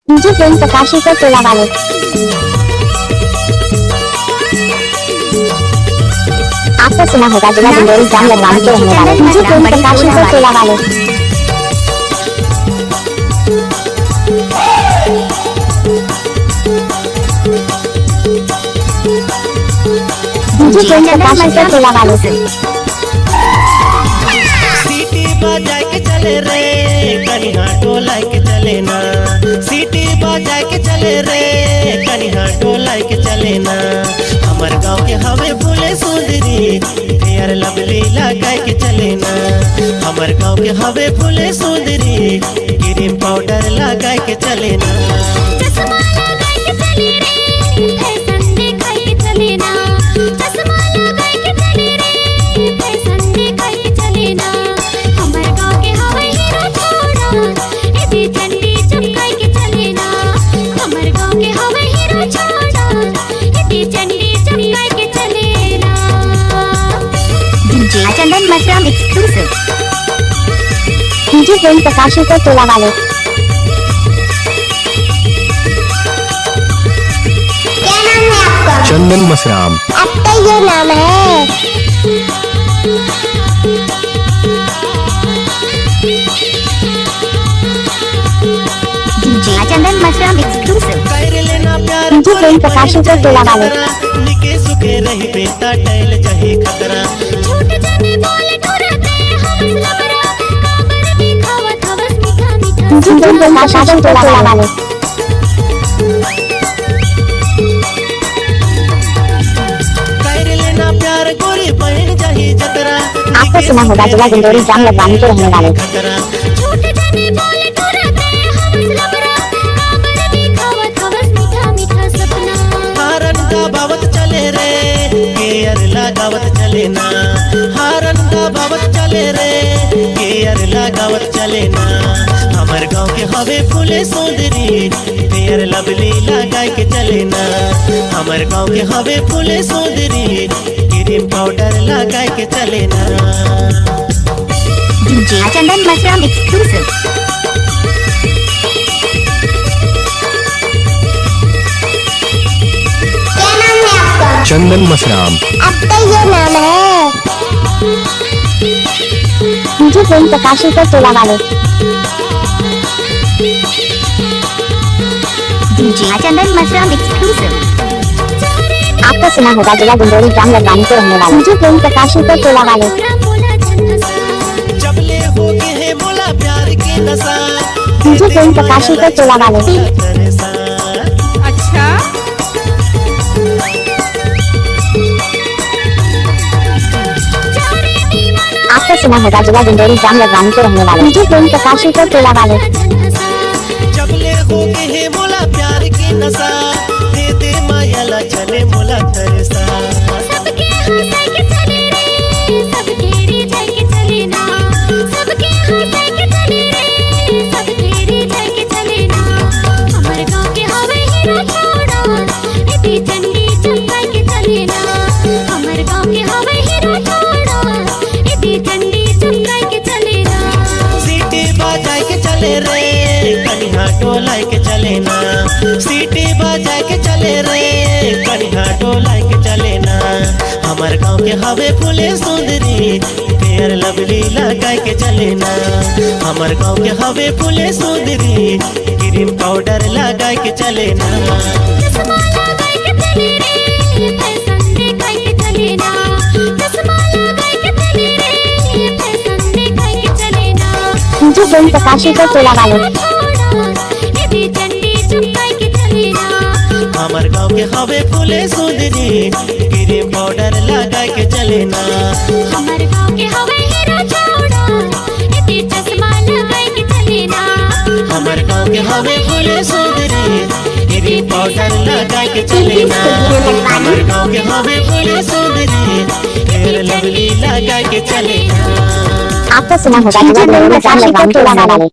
DJ प्रेम प्रकाशी को टोला वाले। आपको सुना होगा जिला डिंडोरी जाम लगवाने के रहने वाले डीजे प्रेम प्रकाशी को टोला वाले। डीजे प्रेम प्रकाशी को टोला वाले। सीटी बजा के चले रे कनिहा टोला के चले ना, सीटी बजा के चले रे कनिहा टोला के चले ना। हमार गाँव के हवे फूले सुंदरी फेयर लवली लगा के चले ना, हमार गाँव के हवे फूले सुंदरी क्रीम पाउडर लगा के चले ना। चश्मा लगा के चले रे फैशन दिखा के चले ना, चश्मा लगा के चले रे फैशन दिखा के चले ना। हमार गाँव के हवे हीरो छोड़ा ए भी चंडी चमका के चले ना, हमार गाँव के हवे हीरो छोड़ा ए भी चंडी चमका के चले ना। डीजे चंदन मशरूम एक्सक्लूसिव। डीजे प्रेम प्रकाशी को टोला वाले। क्या नाम है आपका? चंदन मसराम। आपका ये नाम है? डीजे चंदन मशरूम एक्सक्लूसिव। कर लेना प्यार डीजे प्रेम प्रकाशी को टोला वाले। निके सुखे रही बेटा टहल जाही खतरा। झूठ जाने बोले डरते हम लबरा, काबर दिखावत हवस मीठा मीठा। डीजे प्रेम प्रकाशी को टोला वाले। कर लेना प्यार गोरी बहन जाही जतरा। आपको सुना होगा जिला डिंडोरी जाम लगवाने के रहने वाले खतरा। झूठ जाने बोले डरते हम लबरा, काबर दिखावत हवस मीठा मीठा सपना। हारन दबावत चले रे केयर लगावत चले ना, हारन दबावत चले रे केयर लगावत चले ना। हमार गाँव के हवे फूले सुंदरी फेयर लवली लगा के चले ना, हमार गाँव के हवे फूले सुंदरी क्रीम पाउडर लगा के चले ना। डीजे चंदन मशरूम एक्सक्लूसिव। क्या नाम है आपका? चंदन मसराम। आपका ये नाम है? डीजे प्रेम प्रकाशी को टोला वाले। डीजे चंदन मशरूम एक्सक्लूसिव। आपको सुना होगा जिला डिंडोरी जाम लगवाने के रहने वाले डीजे प्रेम प्रकाशी को टोला वाले। बोला झन्नसा जबले हो गए है बोला प्यार के नशा। डीजे प्रेम प्रकाशी को टोला वाले। अच्छा आपको सुना होगा जिला डिंडोरी जाम लगवाने के रहने वाले डीजे प्रेम प्रकाशी को टोला वाले। जबले हो गए है बोला प्यार के नशा, दे दे मायाला चले मोला तरसा। सबके हंसा के चले रे सबके रिझा के चले ना, सबके हंसा के चले रे सबके रिझा के चले ना। हमारे गाँव के हवे हीरो छोड़ा ए भी चंडी चमका के चले ना, हमारे गाँव के हवे हीरो छोड़ा ए भी चंडी चमका के चले ना। सीटी बजा के चले रे कनिहा टोला के चले ना, सीटी बजा के चले रे कनिहा टोला के चले ना। हमार गाँव के हवे फूले सुंदरी फेयर लवली लगा के चले ना, हमार गाँव के हवे फूले सुंदरी क्रीम पाउडर लगा के चले ना। चश्मा लगा के चले रे फैशन दिखा के चले ना, चश्मा लगा के चले रे फैशन दिखा के चले ना। डीजे प्रेम प्रकाशी को टोला वाले। ए भी चंडी चमका के चले ना, हमार गाँव के हवे फूले सुंदरी क्रीम पाउडर लगा के चले ना। हमारे गाँव के हवे हीरो छोड़ा ए भी चश्मा लगा के चले ना, हमार गाँव के हवे फूले सुंदरी क्रीम पाउडर लगा के चले ना, हमार गाँव के हवे फूले सुंदरी फेयर लवली लगा के चले ना। आपको सुना होगा जिला डिंडोरी जाम लगवाने के रहने वाले